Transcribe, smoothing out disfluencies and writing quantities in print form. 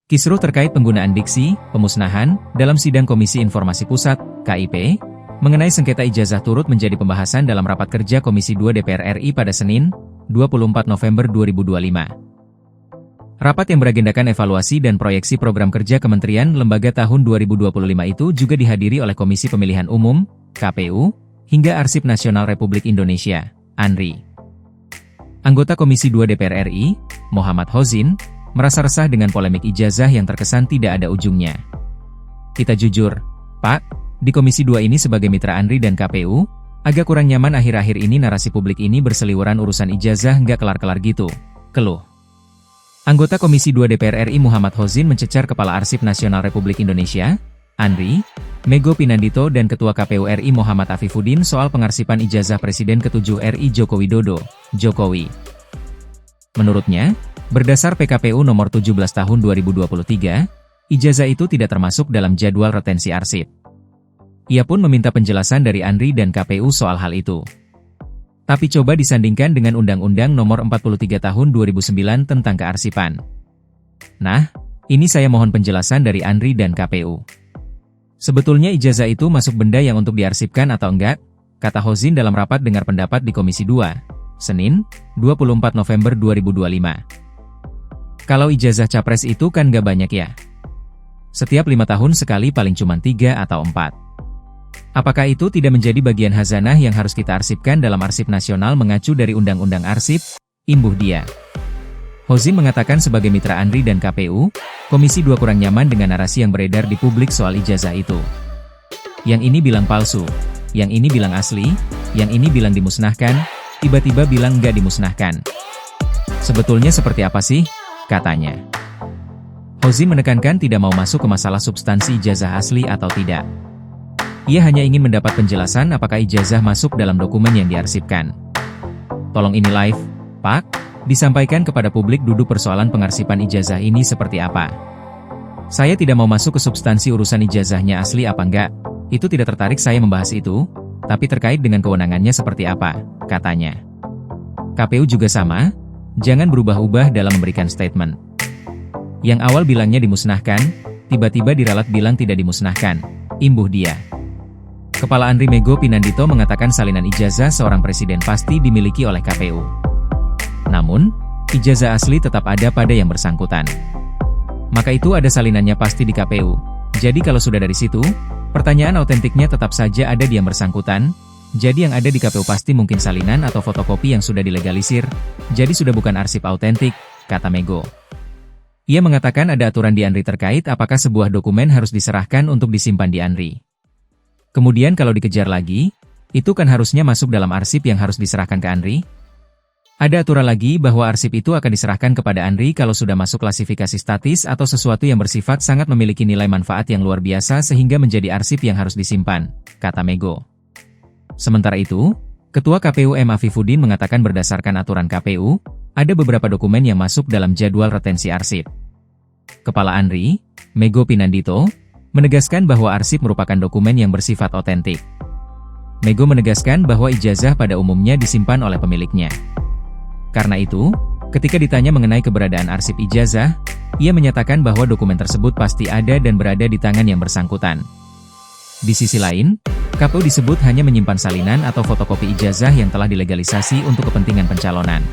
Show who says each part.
Speaker 1: Kisruh terkait penggunaan diksi, pemusnahan, dalam sidang Komisi Informasi Pusat, KIP, mengenai sengketa ijazah turut menjadi pembahasan dalam rapat kerja Komisi 2 DPR RI pada Senin, 24 November 2025. Rapat yang beragendakan evaluasi dan proyeksi program kerja Kementerian Lembaga tahun 2025 itu juga dihadiri oleh Komisi Pemilihan Umum, KPU, hingga Arsip Nasional Republik Indonesia, ANRI. Anggota Komisi 2 DPR RI, Muhammad Hozin, merasa resah dengan polemik ijazah yang terkesan tidak ada ujungnya. Kita jujur, Pak, di Komisi 2 ini sebagai mitra ANRI dan KPU, agak kurang nyaman akhir-akhir ini narasi publik ini berseliweran urusan ijazah nggak kelar-kelar gitu, keluh. Anggota Komisi 2 DPR RI Muhammad Hozin mencecar Kepala Arsip Nasional Republik Indonesia, ANRI, Mego Pinandito dan Ketua KPU RI Muhammad Afifuddin soal pengarsipan ijazah Presiden ke-7 RI Joko Widodo, Jokowi. Menurutnya, berdasar PKPU nomor 17 tahun 2023, ijazah itu tidak termasuk dalam jadwal retensi arsip. Ia pun meminta penjelasan dari ANRI dan KPU soal hal itu. Tapi coba disandingkan dengan Undang-Undang nomor 43 tahun 2009 tentang kearsipan. Nah, ini saya mohon penjelasan dari ANRI dan KPU. Sebetulnya ijazah itu masuk benda yang untuk diarsipkan atau enggak? Kata Hozin dalam rapat dengar pendapat di Komisi 2, Senin, 24 November 2025. Kalau ijazah capres itu kan gak banyak ya. Setiap 5 tahun sekali paling cuma 3 atau 4. Apakah itu tidak menjadi bagian hazanah yang harus kita arsipkan dalam arsip nasional mengacu dari Undang-Undang Arsip? Imbuh dia. Hozin mengatakan sebagai mitra ANRI dan KPU, Komisi 2 kurang nyaman dengan narasi yang beredar di publik soal ijazah itu. Yang ini bilang palsu, yang ini bilang asli, yang ini bilang dimusnahkan, tiba-tiba bilang nggak dimusnahkan. Sebetulnya seperti apa sih? Katanya. Hozin menekankan tidak mau masuk ke masalah substansi ijazah asli atau tidak. Ia hanya ingin mendapat penjelasan apakah ijazah masuk dalam dokumen yang diarsipkan. Tolong ini live, Pak, disampaikan kepada publik duduk persoalan pengarsipan ijazah ini seperti apa. Saya tidak mau masuk ke substansi urusan ijazahnya asli apa enggak, itu tidak tertarik saya membahas itu, tapi terkait dengan kewenangannya seperti apa, katanya. KPU juga sama, jangan berubah-ubah dalam memberikan statement. Yang awal bilangnya dimusnahkan, tiba-tiba diralat bilang tidak dimusnahkan, imbuh dia. Kepala ANRI Mego Pinandito mengatakan salinan ijazah seorang presiden pasti dimiliki oleh KPU. Namun, ijazah asli tetap ada pada yang bersangkutan. Maka itu ada salinannya pasti di KPU. Jadi kalau sudah dari situ, pertanyaan autentiknya tetap saja ada di yang bersangkutan. Jadi yang ada di KPU pasti mungkin salinan atau fotokopi yang sudah dilegalisir. Jadi sudah bukan arsip autentik, kata Mego. Ia mengatakan ada aturan di ANRI terkait apakah sebuah dokumen harus diserahkan untuk disimpan di ANRI. Kemudian kalau dikejar lagi, itu kan harusnya masuk dalam arsip yang harus diserahkan ke ANRI. Ada aturan lagi bahwa arsip itu akan diserahkan kepada ANRI kalau sudah masuk klasifikasi statis atau sesuatu yang bersifat sangat memiliki nilai manfaat yang luar biasa sehingga menjadi arsip yang harus disimpan, kata Mego. Sementara itu, Ketua KPU M. Afifuddin mengatakan berdasarkan aturan KPU, ada beberapa dokumen yang masuk dalam jadwal retensi arsip. Kepala ANRI, Mego Pinandito, menegaskan bahwa arsip merupakan dokumen yang bersifat otentik. Mego menegaskan bahwa ijazah pada umumnya disimpan oleh pemiliknya. Karena itu, ketika ditanya mengenai keberadaan arsip ijazah, ia menyatakan bahwa dokumen tersebut pasti ada dan berada di tangan yang bersangkutan. Di sisi lain, KPU disebut hanya menyimpan salinan atau fotokopi ijazah yang telah dilegalisasi untuk kepentingan pencalonan.